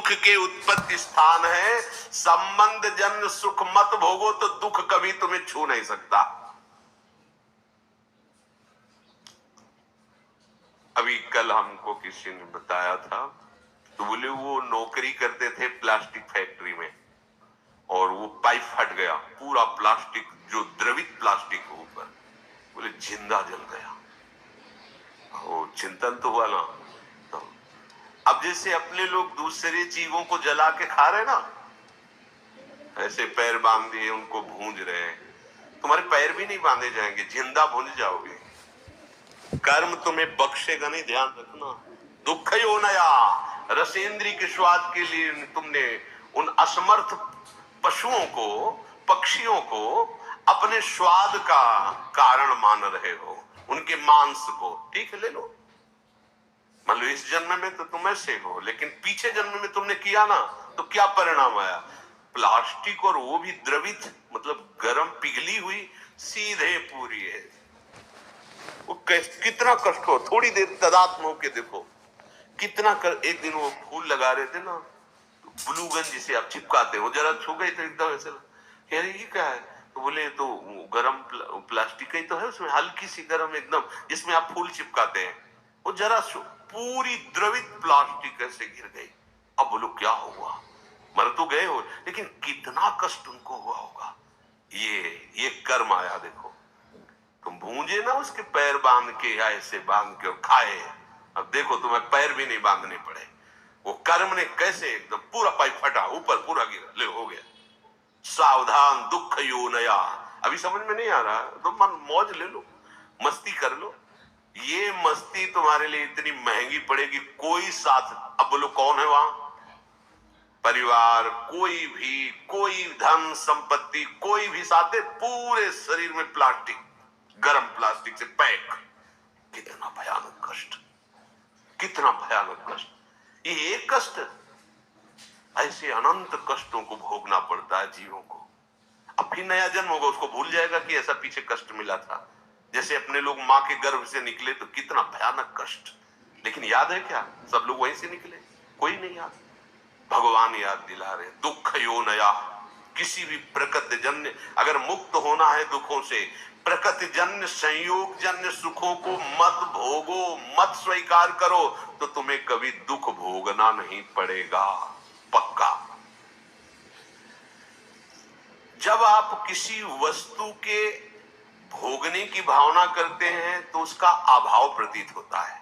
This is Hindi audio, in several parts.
दुख के उत्पत्ति स्थान है। संबंध जन्य सुख मत भोगो तो दुख कभी तुम्हें छू नहीं सकता। अभी कल हमको किसी ने बताया था, तो बोले वो नौकरी करते थे प्लास्टिक फैक्ट्री में, और वो पाइप फट गया, पूरा प्लास्टिक जो द्रवित प्लास्टिक हो ऊपर, बोले जिंदा जल गया। वो चिंतन तो हुआ ना। तो अब जैसे अपने लोग दूसरे चीजों को जला के खा रहे ना, ऐसे पैर बांध दिए उनको भूंज रहे हैं, तुम्हारे पैर भी नहीं बांधे जाएंगे, जिंदा भूंज जाओगे। कर्म तुम्हें बख्शेगा नहीं, ध्यान रखना। दुख यो नया रसेंद्री के स्वाद के लिए तुमने उन असमर्थ पशुओं को, पक्षियों को अपने स्वाद का कारण मान रहे हो, उनके मांस को। ठीक है, ले लो, मान लो इस जन्म में तो तुम ऐसे हो, लेकिन पीछे जन्म में तुमने किया ना, तो क्या परिणाम आया? प्लास्टिक, और वो भी द्रवित, मतलब गर्म पिघली हुई, सीधे पूरी है। वो कितना कष्ट हो, थोड़ी देर तदात्म होके देखो कितना एक दिन वो फूल लगा रहे थे ना, तो ब्लूगन जिसे आप चिपकाते हो, जरा छू गई तो एकदम ऐसे कह रहे ये क्या है, तो बोले तो गरम प्लास्टिक ही तो है, उसमें हल्की सी गरम एकदम, जिसमें आप फूल चिपकाते हैं, वो जरा पूरी द्रवित प्लास्टिक ऐसे गिर गई। अब बोलो क्या हुआ? मर तो गए हो, लेकिन कितना कष्ट उनको हुआ होगा। ये कर्म आया। देखो तुम भूंजे ना उसके पैर बांध के, या ऐसे बांध के और खाए, अब देखो तुम्हें पैर भी नहीं बांधने पड़े। वो कर्म ने कैसे एकदम पूरा पाइप फटा, ऊपर पूरा गिरा, ले हो गया। सावधान दुख यो नया। अभी समझ में नहीं आ रहा तो मन मौज ले लो, मस्ती कर लो। ये मस्ती तुम्हारे लिए इतनी महंगी पड़ेगी, कोई साथ। अब बोलो कौन है वहां? परिवार, कोई धन संपत्ति, कोई भी साथ है, पूरे शरीर में प्लास्टिक, गरम प्लास्टिक से पैक। कितना भयानक कष्ट, कितना भयानक कष्ट। ये एक कष्ट, ऐसे अनंत कष्टों को भोगना पड़ता है जीवों को। अब फिर नया जन्म होगा, उसको भूल जाएगा कि ऐसा पीछे कष्ट मिला था। जैसे अपने लोग मां के गर्भ से निकले तो कितना भयानक कष्ट, लेकिन याद है क्या? सब लोग वहीं से निकले, कोई नहीं याद। भगवान याद दिला रहे, दुख यो नया। किसी भी प्रकृति जन्य, अगर मुक्त होना है दुखों से, प्रकृति जन्य संयोग जन्य सुखों को मत भोगो, मत स्वीकार करो, तो तुम्हें कभी दुख भोगना नहीं पड़ेगा, पक्का। जब आप किसी वस्तु के भोगने की भावना करते हैं तो उसका अभाव प्रतीत होता है।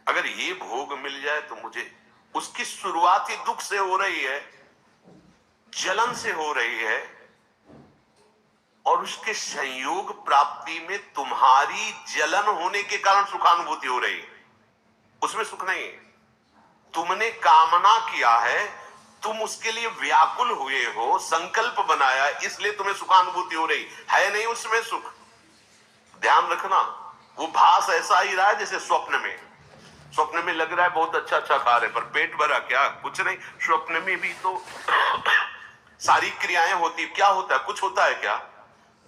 अगर ये भोग मिल जाए तो मुझे, उसकी शुरुआत ही दुख से हो रही है, जलन से हो रही है, और उसके संयोग प्राप्ति में तुम्हारी जलन होने के कारण सुखानुभूति हो रही है, उसमें सुख नहीं है। तुमने कामना किया है, तुम उसके लिए व्याकुल हुए हो, संकल्प बनाया, इसलिए तुम्हें सुखानुभूति हो रही है, नहीं उसमें सुख। ध्यान रखना, वो भास ऐसा ही रहा है जैसे स्वप्न में। स्वप्न में लग रहा है बहुत अच्छा अच्छा खा रहे, पर पेट भरा क्या? कुछ नहीं। स्वप्न में भी तो सारी क्रियाएं होती, क्या होता है? कुछ होता है क्या?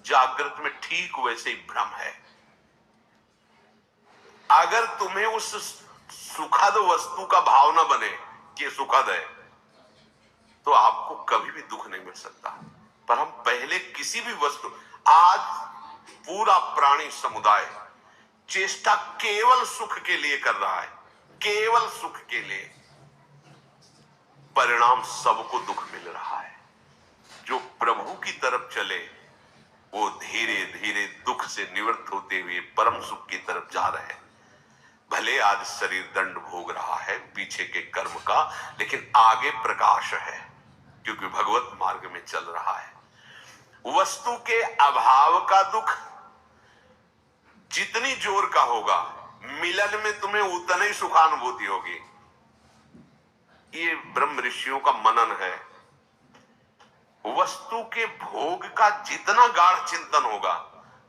जागृत में ठीक वैसे ही भ्रम है। अगर तुम्हें उस सुखद वस्तु का भाव न बने कि सुखद है, तो आपको कभी भी दुख नहीं मिल सकता। पर हम पहले किसी भी वस्तु, आज पूरा प्राणी समुदाय चेष्टा केवल सुख के लिए कर रहा है, केवल सुख के लिए, परिणाम सबको दुख मिल रहा है। जो प्रभु की तरफ चले वो धीरे धीरे दुख से निवृत्त होते हुए परम सुख की तरफ जा रहे हैं। भले आज शरीर दंड भोग रहा है पीछे के कर्म का, लेकिन आगे प्रकाश है, क्योंकि भगवत मार्ग में चल रहा है। वस्तु के अभाव का दुख जितनी जोर का होगा, मिलन में तुम्हें उतना ही सुखानुभूति होगी। ये ब्रह्म ऋषियों का मनन है। वस्तु के भोग का जितना गाढ़ चिंतन होगा,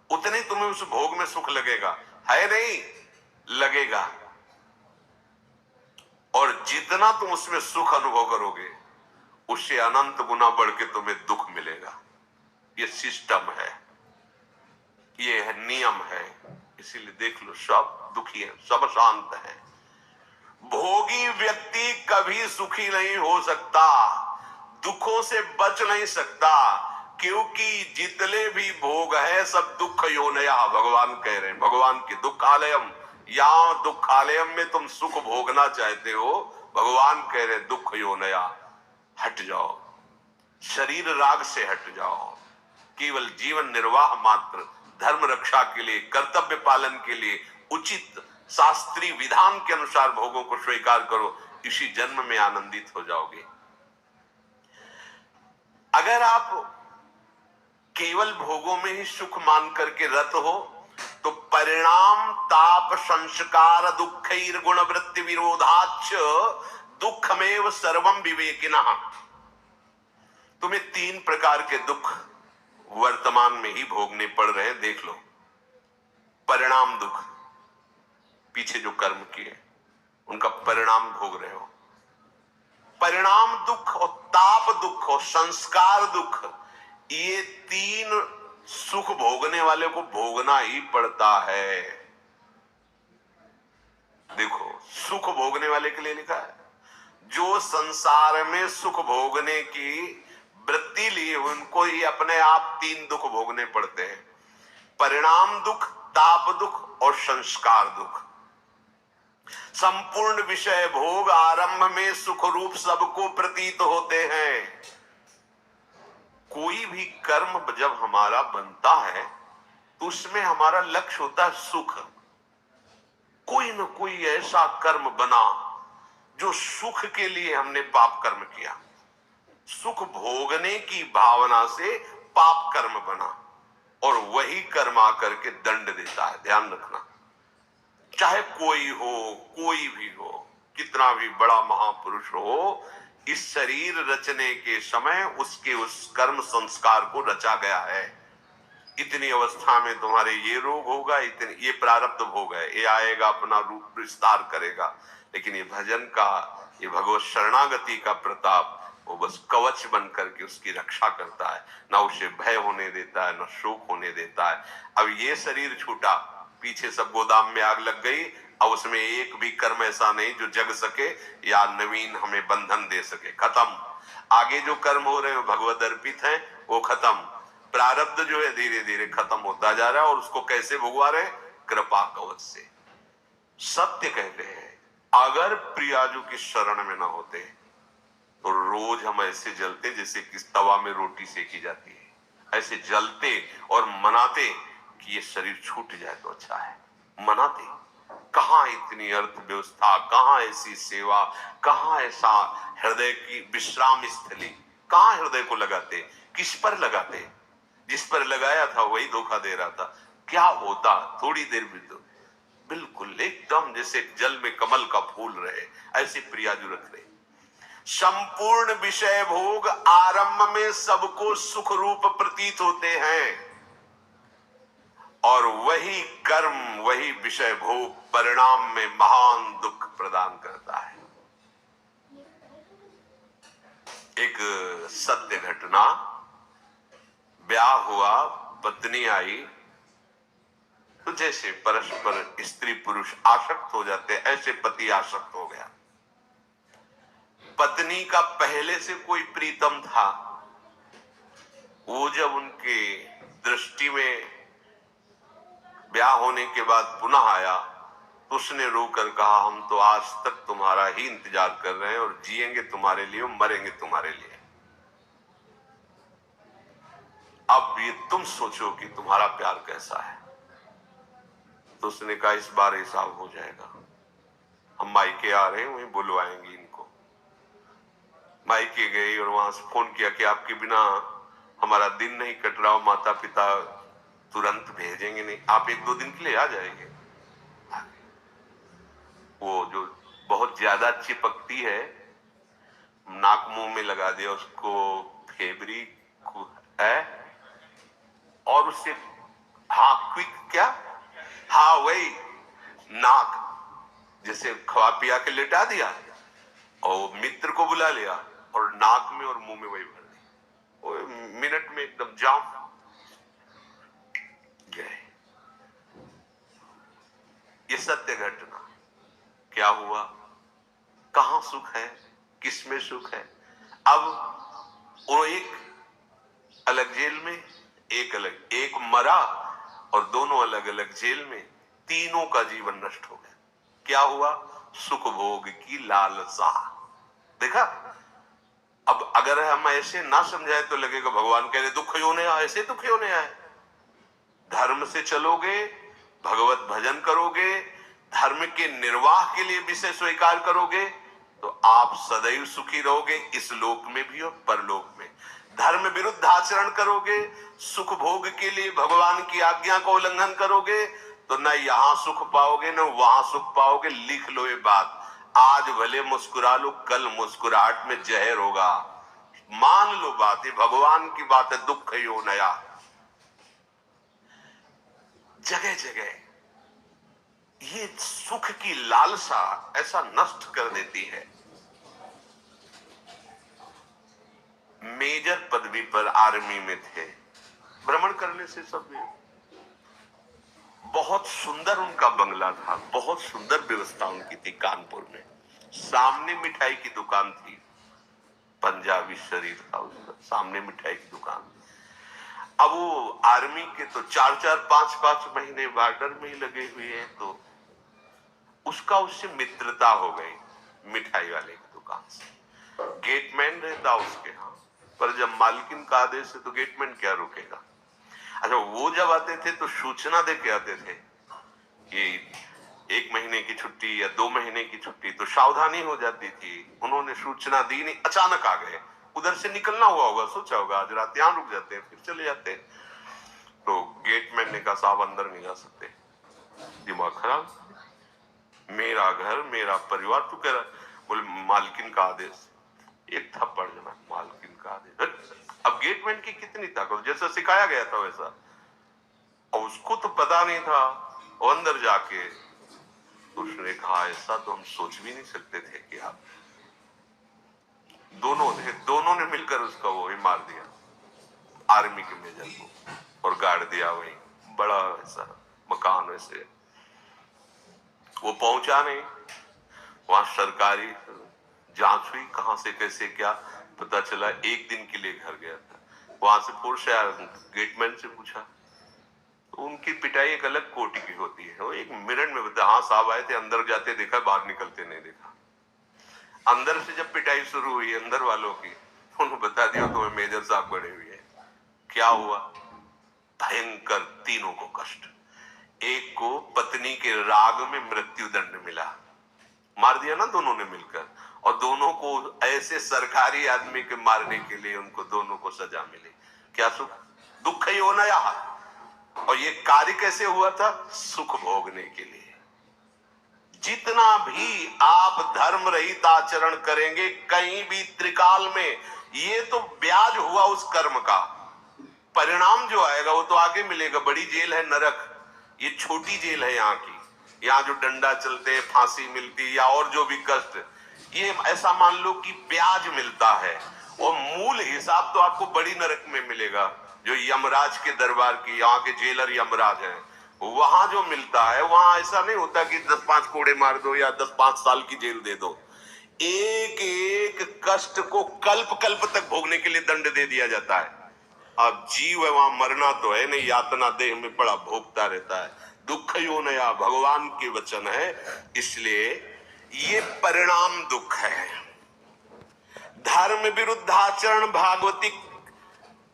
उतने तुम्हें उस भोग में सुख लगेगा, है नहीं? लगेगा। और जितना तुम उसमें सुख अनुभव करोगे, उससे अनंत गुना बढ़ के तुम्हें दुख मिलेगा। ये सिस्टम है, ये है नियम है। इसीलिए देख लो, सब दुखी है, सब शांत है। भोगी व्यक्ति कभी सुखी नहीं हो सकता, दुखों से बच नहीं सकता, क्योंकि जितने भी भोग है सब दुख योनया, भगवान कह रहे हैं। भगवान की दुखालयम, यहां दुखालयम में तुम सुख भोगना चाहते हो, भगवान कह रहे दुख योनया, हट जाओ, शरीर राग से हट जाओ, केवल जीवन निर्वाह मात्र, धर्म रक्षा के लिए, कर्तव्य पालन के लिए उचित शास्त्रीय विधान के अनुसार भोगों को स्वीकार करो, इसी जन्म में आनंदित हो जाओगे। अगर आप केवल भोगों में ही सुख मान करके रत हो तो परिणाम ताप संस्कार दुखैर गुण वृत्ति विरोधाच दुखमेव सर्वम विवेकिना। तुम्हें 3 प्रकार के दुख वर्तमान में ही भोगने पड़ रहे हैं, देख लो। परिणाम दुख, पीछे जो कर्म किए उनका परिणाम भोग रहे हो। परिणाम दुख और ताप दुख और संस्कार दुख, ये 3 सुख भोगने वाले को भोगना ही पड़ता है। देखो, सुख भोगने वाले के लिए लिखा है, जो संसार में सुख भोगने की वृत्ति लिए उनको ही अपने आप 3 दुख भोगने पड़ते हैं, परिणाम दुख, ताप दुख और संस्कार दुख। संपूर्ण विषय भोग आरंभ में सुख रूप सबको प्रतीत होते हैं। कोई भी कर्म जब हमारा बनता है तो उसमें हमारा लक्ष्य होता है सुख। कोई न कोई ऐसा कर्म बना जो सुख के लिए हमने पाप कर्म किया, सुख भोगने की भावना से पाप कर्म बना, और वही कर्म आकर के दंड देता है। ध्यान रखना, चाहे कोई हो, कोई भी हो, कितना भी बड़ा महापुरुष हो, इस शरीर रचने के समय उसके उस कर्म संस्कार को रचा गया है। इतनी अवस्था में तुम्हारे ये रोग होगा, इतने ये प्रारब्ध भोग है, ये आएगा, अपना रूप विस्तार करेगा। लेकिन ये भजन का, ये भगवत शरणागति का प्रताप, वो बस कवच बन करके उसकी रक्षा करता है, ना उसे भय होने देता है, ना शोक होने देता है। अब ये शरीर छूटा, पीछे सब गोदाम में आग लग गई, अब उसमें एक भी कर्म ऐसा नहीं जो जग सके या नवीन हमें बंधन दे सके। खत्म। आगे जो कर्म हो रहे हैं भगवत अर्पित हैं, वो खत्म। प्रारब्ध जो है धीरे धीरे खत्म होता जा रहा है, और उसको कैसे भुगवा रहे? कृपा कवच से। सत्य कहते हैं, अगर प्रियाजू की शरण में ना होते तो रोज हम ऐसे जलते जैसे किस तवा में रोटी सेकी जाती है, ऐसे जलते और मनाते कि ये शरीर छूट जाए तो अच्छा है। मनाते, कहां इतनी अर्थव्यवस्था, कहां ऐसी सेवा, कहां ऐसा हृदय की विश्राम स्थली, कहां हृदय को लगाते, किस पर लगाते? जिस पर लगाया था वही धोखा दे रहा था। क्या होता थोड़ी देर में तो बिल्कुल एकदम जैसे जल में कमल का फूल रहे, ऐसे प्रियाजू रख रहे। संपूर्ण विषय भोग आरंभ में सबको सुख रूप प्रतीत होते हैं, और वही कर्म, वही विषय भोग परिणाम में महान दुख प्रदान करता है। एक सत्य घटना, ब्याह हुआ, पत्नी आई, तो जैसे परस्पर स्त्री पुरुष आसक्त हो जाते, ऐसे पति आसक्त हो गया। पत्नी का पहले से कोई प्रीतम था, वो जब उनके दृष्टि में ब्याह होने के बाद पुनः आया तो उसने रोकर कहा, हम तो आज तक तुम्हारा ही इंतजार कर रहे हैं और जिएंगे तुम्हारे लिए, मरेंगे तुम्हारे लिए। अब ये तुम सोचो कि तुम्हारा प्यार कैसा है। तो उसने कहा, इस बार हिसाब हो जाएगा, हम मायके आ रहे हैं, वहीं बुलवाएंगे इनको। मायके गई और वहां से फोन किया कि आपके बिना हमारा दिन नहीं कट रहा, माता पिता तुरंत भेजेंगे नहीं, आप 1-2 दिन के लिए आ जाएंगे। वो जो बहुत ज्यादा चिपकती है, नाक मुंह में लगा दिया उसको, फेबरी है, और उससे हाँ क्विक क्या, हाँ वही नाक, जैसे खवा पिया के लेटा दिया और मित्र को बुला लिया और नाक में और मुंह में वही भर दी, मिनट में एकदम जाम गए। ये सत्य घटना। क्या हुआ? कहां सुख है, किसमें सुख है? अब वो एक अलग जेल में, एक मरा और दोनों अलग अलग जेल में, तीनों का जीवन नष्ट हो गया। क्या हुआ? सुख भोग की लालसा। देखा? अब अगर हम ऐसे ना समझाए तो लगेगा भगवान कह रहे दुख योने आए, ऐसे दुख योने आए। धर्म से चलोगे, भगवत भजन करोगे, धर्म के निर्वाह के लिए विषय स्वीकार करोगे तो आप सदैव सुखी रहोगे, इस लोक में भी और परलोक में। धर्म विरुद्ध आचरण करोगे, सुख भोग के लिए भगवान की आज्ञा का उल्लंघन करोगे तो न यहां सुख पाओगे न वहां सुख पाओगे। लिख लो ये बात, आज भले मुस्कुरा लो, कल मुस्कुराहट में जहर होगा। मान लो बात, ये भगवान की बात है। दुख यो नया जगह जगह ये सुख की लालसा ऐसा नष्ट कर देती है। मेजर पदवी पर आर्मी में थे, भ्रमण करने से सब बहुत सुंदर उनका बंगला था, बहुत सुंदर व्यवस्था उनकी थी। कानपुर में सामने मिठाई की दुकान थी, पंजाबी शरीर था उसका, सामने मिठाई की दुकान। अब वो आर्मी के तो 4-4, 5-5 महीने बॉर्डर में ही लगे हुए हैं, तो उसका उससे मित्रता हो गई मिठाई वाले की दुकान से। गेटमैन रहता उसके यहाँ, पर जब मालकिन का आदेश है तो गेटमैन क्या रुकेगा। अच्छा, वो जब आते थे तो सूचना दे के आते थे कि 1 महीने की छुट्टी या 2 महीने की छुट्टी, तो सावधानी हो जाती थी। उन्होंने सूचना दी नहीं, अचानक आ गए। उधर से निकलना हुआ होगा, सोचा होगा आज रात यहां रुक जाते हैं, फिर चले जाते। तो गेटमैन ने कहा साहब अंदर नहीं आ सकते। दिमाग खराब, मेरा घर मेरा परिवार, तू कह रहा। बोले मालकिन का आदेश। एक थप्पड़ जना, मालकिन का आदेश। अब गेटमैन की कितनी ताकत, जैसा सिखाया गया था वैसा, और उसको तो पता नहीं था। और अंदर जाके उसने कहा ऐसा तो हम सोच भी नहीं सकते थे कि आप दोनों ने मिलकर उसका वो ही मार दिया, आर्मी के मेजर को, और गाड़ दिया वही बड़ा ऐसा मकान। वैसे वो पहुंचा नहीं, वहां सरकारी जांच हुई, कहां से कैसे क्या पता चला। 1 दिन के लिए घर गया था, वहां से फोर्स आया, गेटमैन से पूछा तो उनकी पिटाई एक अलग कोटि की होती है। वो 1 मिनट में बता, हाँ साहब आए थे, अंदर जाते देखा, बाहर निकलते नहीं देखा। अंदर से जब पिटाई शुरू हुई अंदर वालों की, उन्होंने बता दिया तुम्हें मेजर साहब बड़े हुए। क्या हुआ? भयंकर, तीनों को कष्ट। एक को पत्नी के राग में मृत्यु दंड मिला, मार दिया ना दोनों ने मिलकर, और दोनों को ऐसे सरकारी आदमी के मारने के लिए उनको दोनों को सजा मिली। क्या सुख? दुख ही होना यहाँ। और ये कार्य कैसे हुआ था? सुख भोगने के लिए। जितना भी आप धर्म रहित आचरण करेंगे कहीं भी त्रिकाल में, ये तो ब्याज हुआ उस कर्म का। परिणाम जो आएगा वो तो आगे मिलेगा। बड़ी जेल है नरक, ये छोटी जेल है यहाँ की। यहाँ जो डंडा चलते, फांसी मिलती या और जो भी कष्ट, ये ऐसा मान लो कि ब्याज मिलता है, और मूल हिसाब तो आपको बड़ी नरक में मिलेगा, जो यमराज के दरबार की, यहाँ के जेलर यमराज हैं, वहां जो मिलता है। वहां ऐसा नहीं होता कि 10-5 कोड़े मार दो या 10-5 साल की जेल दे दो। एक एक कष्ट को कल्प कल्प तक भोगने के लिए दंड दे दिया जाता है। अब जीव है, वहां मरना तो है नहीं, यातना देह में पड़ा भोगता रहता है। दुख यो नया भगवान के वचन है, इसलिए ये परिणाम दुख है। धर्म विरुद्ध आचरण, भागवतिक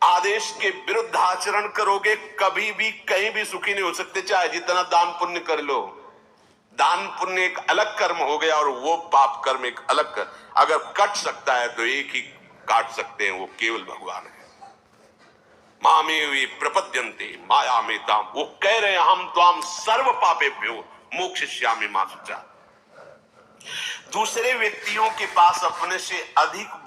आदेश के विरुद्ध आचरण करोगे, कभी भी कहीं भी सुखी नहीं हो सकते, चाहे जितना दान पुण्य कर लो। दान पुण्य एक अलग कर्म हो गया और वो पाप कर्म एक अलग कर। अगर कट सकता है तो एक ही काट सकते हैं, वो केवल भगवान है। मामेवि प्रपद्यन्ते माया में ताम, वो कह रहे हैं हम त्वाम सर्व पापेभ्यो मोक्षयिष्यामि मा शुचा। दूसरे व्यक्तियों के पास अपने से अधिक